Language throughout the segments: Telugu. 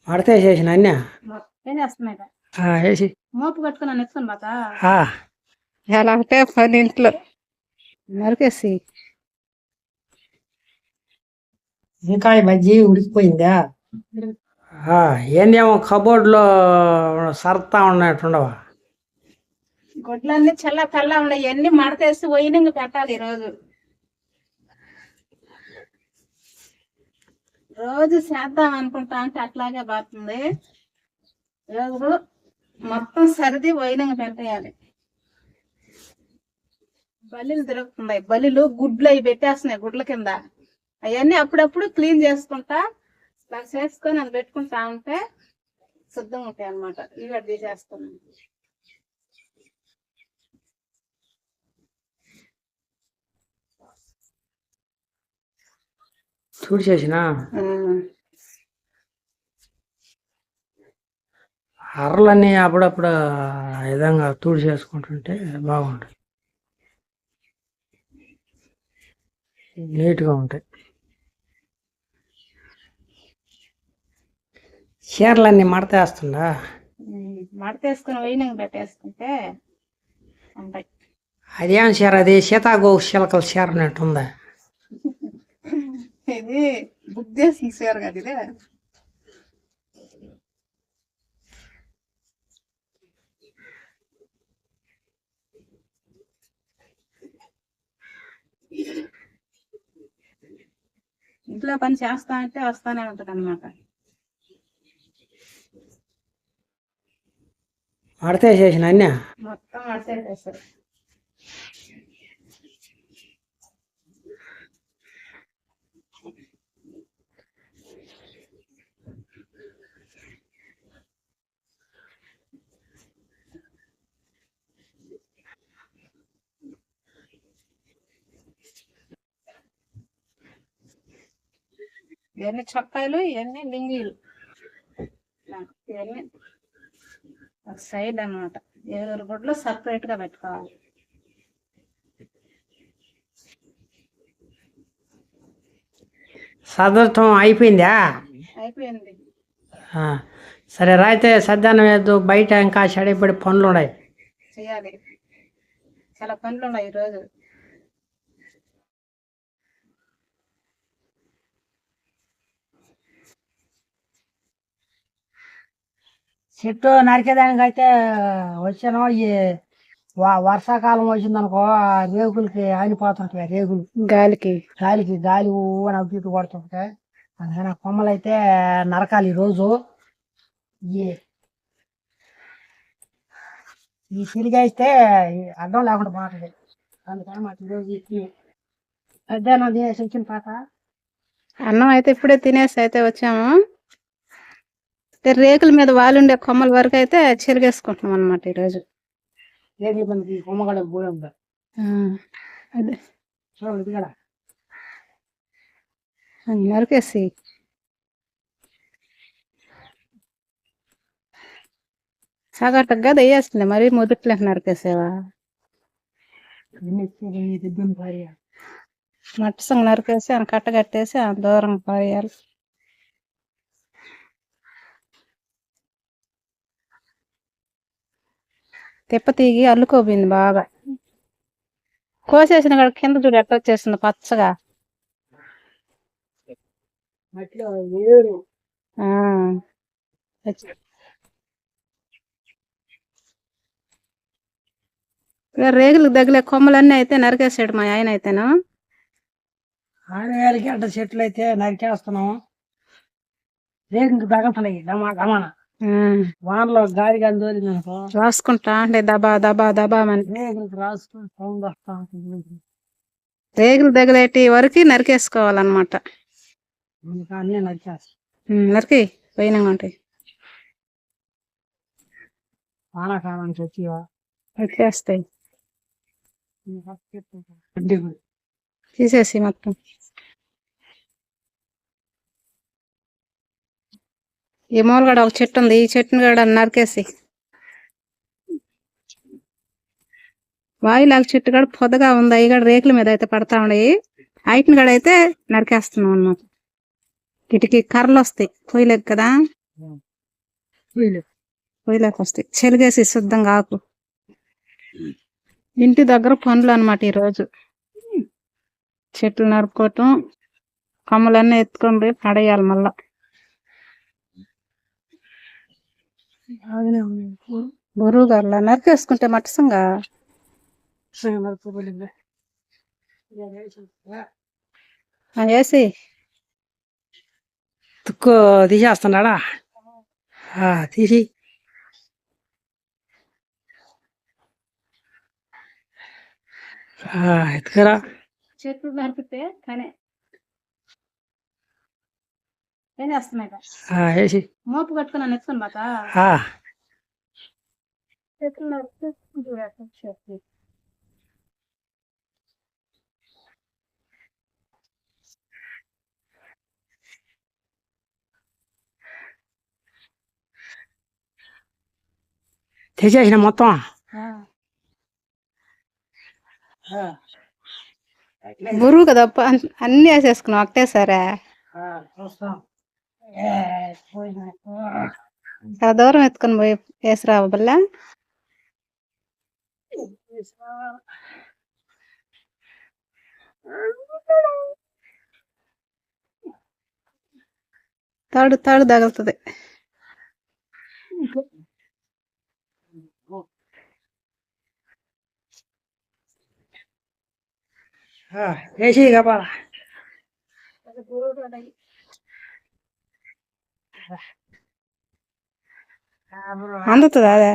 మడత వేసేసిన అన్న ఏం చేస్తున్నాయి వేసి మోపు కట్టుకుని నన్ను ఎత్తుకొని బాతా ఎలా అంటే పని ఇంట్లో నరికేసి ఇంకా ఈ బజ్జీ ఉడికిపోయిందా ఏందేమో కబోర్డ్లో సరతా ఉన్నట్టుండవా గుడ్లన్నీ చల్ల ఉన్నాయి ఇవన్నీ మడతేసి పోయినంగా పెట్టాలి రోజు చేద్దాం అనుకుంటా అంటే అట్లాగే పోతుంది రోజు మొత్తం సరిది పోయినంగా పెట్టేయాలి బల్లిలు తిరుగుతున్నాయి బల్లిలు గుడ్లు అవి పెట్టేస్తున్నాయి గుడ్ల కింద అవన్నీ అప్పుడప్పుడు క్లీన్ చేసుకుంటా ఇలా చేసుకొని అది పెట్టుకుంటా ఉంటే శుద్ధంగా ఉంటాయి అనమాట ఇవి తీసేస్తున్నాను చూసేసిన అర్రలన్నీ అప్పుడప్పుడు విధంగా తూడి చేసుకుంటుంటే బాగుంటుంది నీట్గా ఉంటాయి చీరలన్నీ మడతేస్తుందా మడతేసుకుని పోయినాక పెట్టేసుకుంటే ఉంటాయి అదేం చీర అది సీతాగో చిలకల చీర అన్నట్టుందా ఇది బుక్ చేసి చీర కదా ఇదే ఇంట్లో పని చేస్తా అంటే వస్తానే ఉంటది అనమాట మడతేసేసిన అన్న మొత్తం మడతేసేస్తారు ఇవన్నీ చొక్కాయలు ఇవన్నీ లింగీలు ఇవన్నీ సైడ్ అనమాట ఎవరెవరి గుడ్లు సపరేట్ గా పెట్టుకోవాలి సదర్థం అయిపోయిందా అయిపోయింది సరే రాయితే సద్దానం వేద్దు బయట ఇంకా చెడపడి పనులు ఉన్నాయి చేయాలి చాలా పనులు ఉన్నాయి ఈరోజు చెట్టు నరికేదానికి అయితే వచ్చాను ఈ వర్షాకాలం వచ్చిందనుకో రేగులకి ఆనిపోతుంటాయి రేగులు గాలి అవి ఇటు పడుతుంటాయి అందుకని కొమ్మలు అయితే నరకాలి ఈరోజు ఈ సిరిగా అయితే అడ్డం లేకుండా పోతుంది అందుకని మాకు ఈరోజు మధ్యాహ్నం తినేసి వచ్చిన పాట అన్నం అయితే ఇప్పుడే తినేసి అయితే వచ్చాము రేకుల మీద వాలుండే కొమ్మల వరకు అయితే చెరిగేసుకుంటున్నాం అనమాట ఈరోజు రేగుల మనకి కొమ్మగడ పోయి ఉంది అదే చూడండి ఇక్కడ నరికేసి సగటుగా దయ్యేస్తుంది మరి మొదట్లో నరికేసేవా మట్టి సంగ నరికేసి ఆయన కట్ట కట్టేసి ఆ దూరం పారేయాలి తిప్ప తీగి అల్లుకోపోయింది బాగా కోసేసిన కాడ కింద చూడు ఎట్ట వచ్చేస్తుంది పచ్చగా రేగులకు తగిలే కొమ్మలన్నీ అయితే నరికేసాడు మా ఆయన అయితేను ఆనవేలకి అడ్డ చెట్లు అయితే నరికేస్తున్నాము రేగులకు తగలతున్నాయి గమాన వానలో గాలి కానీ తోలింది అనుకో రాసుకుంటా అంటే దబా దబా దబా అని రేగులకు రాసుకుని సౌండ్ వస్తా ఉంటుంది రేగులు తగిలేటి వరకు నరికేసుకోవాలన్నమాట అన్నీ నరికేస్తాం నరికి పోయినా ఉంటాయి వానాకాలం వచ్చేవా నరికేస్తాయి తీసేసి మొత్తం ఈ మూలగడ ఒక చెట్టు ఉంది ఈ చెట్టుని కూడా నరికేసి వాయులాగా చెట్టు కూడా పొదగా ఉంది అవి కూడా రేకుల మీద అయితే పడతా ఉన్నాయి హైట్ని కూడా అయితే నరికేస్తున్నాం అన్నమాట ఇటుకి కర్రలు వస్తాయి కొయ్యలేక కదా పొయ్యిలోకి వస్తాయి. చెలిగేసి శుద్ధంగా ఆకు. ఇంటి దగ్గర పనులు అనమాట ఈరోజు. చెట్లు నరుక్కోవటం, కొమ్మలన్నీ ఎత్తుకొని పోయి పడేయాలి మళ్ళా. బరువు గర్లా నరికేసుకుంటే మట్టసంగా వేసి తుక్కు తీసేస్తున్నాడా? తీసి ఎత్తుకరా. చెట్లు నరికితే కానీ ఏం చేస్తున్నాయి వేసి మోపు కట్టుకుని నన్ను ఎత్తుకొని బాక చెట్లు నరికితే తెచ్చేసిన మొత్తం. బరువు కదా అన్ని వేసేసుకున్నాం ఒకటేసారా. దూరం ఎత్తుకొని పోయి వేసిరావు బల్ల. తాడు తాడు తగులుతుంది. వేసి కాపాల అందుతుందా? అదే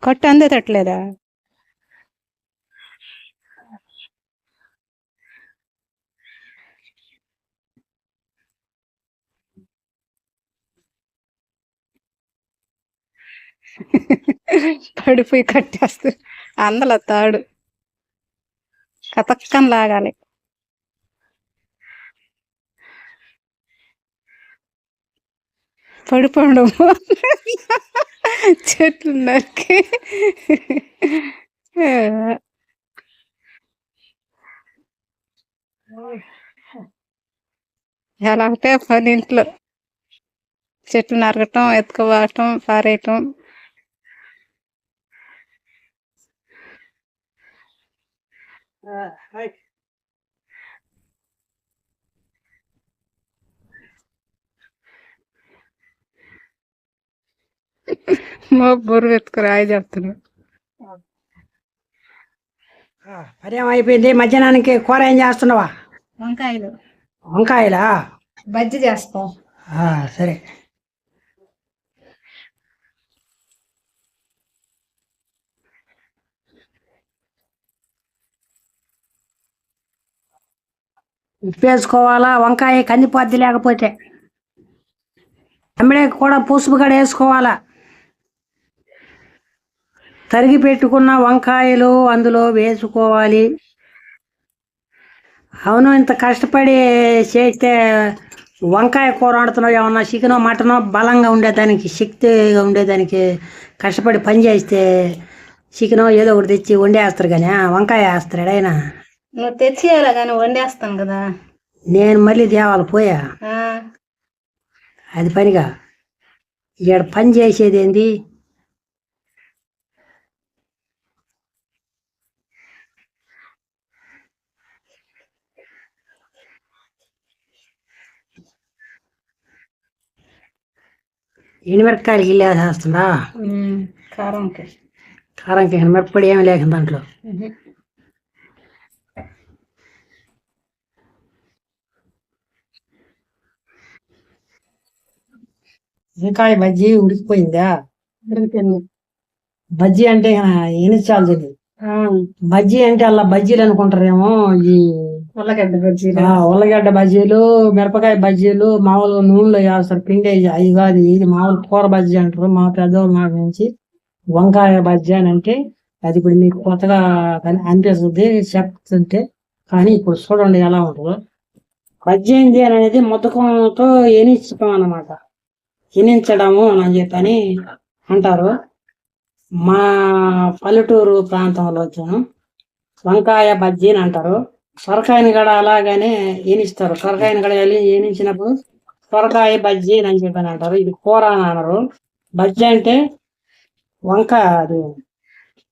కట్టు అందేటట్లేదా? పడిపోయి కట్టేస్తారు. అందల తాడు కతక్కని లాగాలి. పడిపోవడం చెట్లు నరికి ఎలా ఒకటే పని ఇంట్లో. చెట్లు నరకటం, ఎత్తుకోవటం, పారేయటం. మా బరువు ఎత్తుకుని రాయి చెప్తున్నా. పర్యం అయిపోయింది. మధ్యాహ్నానికి కూర ఏం చేస్తున్నావా? వంకాయలు. వంకాయలా? బజ్జి చేస్తాం. సరే. ఉప్పేసుకోవాలా? వంకాయ కందిపోద్ది లేకపోతే. అమ్మిడేకి కూడా పసుపు కూడా వేసుకోవాలా. తరిగి పెట్టుకున్న వంకాయలు అందులో వేసుకోవాలి. అవును, ఇంత కష్టపడి చేస్తే వంకాయ కూర వండుతున్నావు. ఏమన్నా చికెనో మటనో బలంగా ఉండేదానికి, శక్తిగా ఉండేదానికి కష్టపడి పని చేస్తే చికెనో ఏదో ఒకటి తెచ్చి వండేస్తారు. కానీ వంకాయ వేస్తాడు ఎడైనా. నువ్వు తెచ్చేయాలా కానీ వండేస్తాను కదా నేను. మళ్ళీ దేవాలి పోయా. అది పనిగా ఇక్కడ పని చేసేది ఏంది? ఎనిమిరకాయలకి ఇల్లు వేసేస్తుందా? కారంకి. కారంకి మిరప్పొడి ఏమి లేకుండా దాంట్లో. వంకాయ బజ్జీ ఉడికిపోయిందా? బజ్జీ అంటే ఎనిచాలు తెలియదు. బజ్జీ అంటే అలా బజ్జీలు అనుకుంటారేమో. ఈ ఉల్లగడ్డ బజ్జీలు, ఉల్లగడ్డ బజ్జీలు, మిరపకాయ బజ్జీలు మామూలుగా నూనెలో వేస్తారు. పిండి అవి కాదు. ఇది మామూలు కూర బజ్జీ అంటారు మా పెద్దవాళ్ళ మాట నుంచి. వంకాయ బజ్జీ అని అంటే అది ఇప్పుడు మీకు కొత్తగా అనిపిస్తుంది చెప్తుంటే. కానీ ఇప్పుడు చూడండి ఎలా ఉంటుందో. బజ్జీ ఏంటి అనేది ముద్దకంతో ఎనించడం అన్నమాట. ఎనించడము అని చెప్పని అంటారు. మా పల్లెటూరు ప్రాంతంలో వచ్చాను వంకాయ బజ్జీ అని అంటారు. సొరకాయని కూడా అలాగానే ఏనిస్తారు. సొరకాయని కూడా ఎనించినప్పుడు సొరకాయ బజ్జీ అని చెప్పని అంటారు. ఇది కూర అని అనరు. బజ్జీ అంటే వంకాయ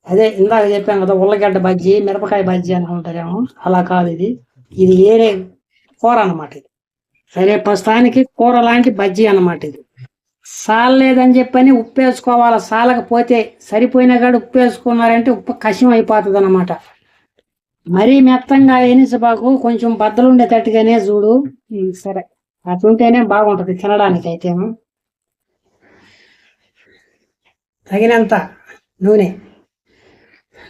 అదే ఇందాక చెప్పాను కదా, ఉల్లగడ్డ బజ్జీ, మిరపకాయ బజ్జీ అనుకుంటారేమో, అలా కాదు. ఇది వేరే కూర అన్నమాట. ఇది సరే ప్రస్తుతానికి కూర లాంటి బజ్జీ అన్నమాట. ఇది సాలలేదని చెప్పని ఉప్పు వేసుకోవాలి. సాలకపోతే సరిపోయిన కాడ ఉప్పు వేసుకున్నారంటే ఉప్పు కషం అయిపోతుంది అన్నమాట. మరీ మెత్తంగా ఎనిసబాకు, కొంచెం బద్దలు ఉండేటట్టుగానే చూడు. సరే అట్లుంటేనే బాగుంటది తినడానికి. అయితేను తగినంత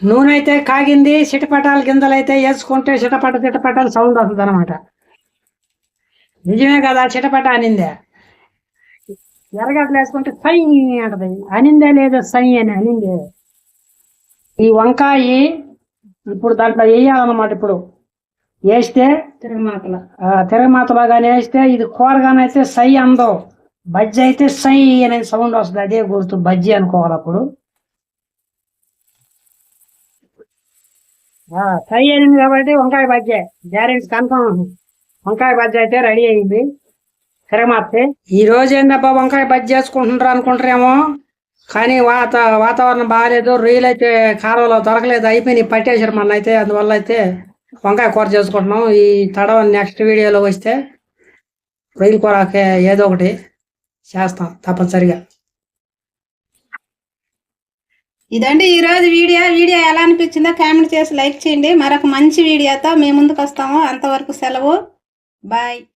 నూనె అయితే కాగింది. చిటపటాల గింజలు అయితే వేసుకుంటే చిటపటాలు సౌండ్ వస్తుంది అనమాట. నిజమే కదా, చిటపట అనిందే. ఎర్రగడ్డలు వేసుకుంటే సై అంటది. అనిందే లేదో సై అని అనిందే. ఈ వంకాయ ఇప్పుడు దాంట్లో వేయాలన్నమాట. ఇప్పుడు వేస్తే తిరగమాతలాగానే వేస్తే, ఇది కూరగానైతే సై అందం, బజ్జీ అయితే సై అనే సౌండ్ వస్తుంది. అదే గుర్తు బజ్జీ అనుకోవాలి. అప్పుడు సై అయింది కాబట్టి వంకాయ బజ్జీ గ్యారెంటీ కన్ఫర్మ్. వంకాయ బజ్జీ అయితే రెడీ అయింది. తిరగమాతే ఈ రోజు ఏందబ్బా వంకాయ బజ్జీ చేసుకుంటున్నారు అనుకుంటారేమో, కానీ వాతావరణం బాగాలేదు. రొయ్యలు అయితే కారంలో దొరకలేదు, అయిపోయినాయి, పట్టేసారు మన అయితే. అందువల్ల అయితే వంకాయ కూర చేసుకుంటున్నాం. ఈ తడవ నెక్స్ట్ వీడియోలో వస్తే రొయ్యల కూర ఏదో ఒకటి చేస్తాం తప్పనిసరిగా. ఇదండి ఈరోజు వీడియో ఎలా అనిపించిందో కామెంట్ చేసి లైక్ చేయండి. మరొక మంచి వీడియోతో మేము ముందుకు వస్తాము. అంతవరకు సెలవు. బాయ్.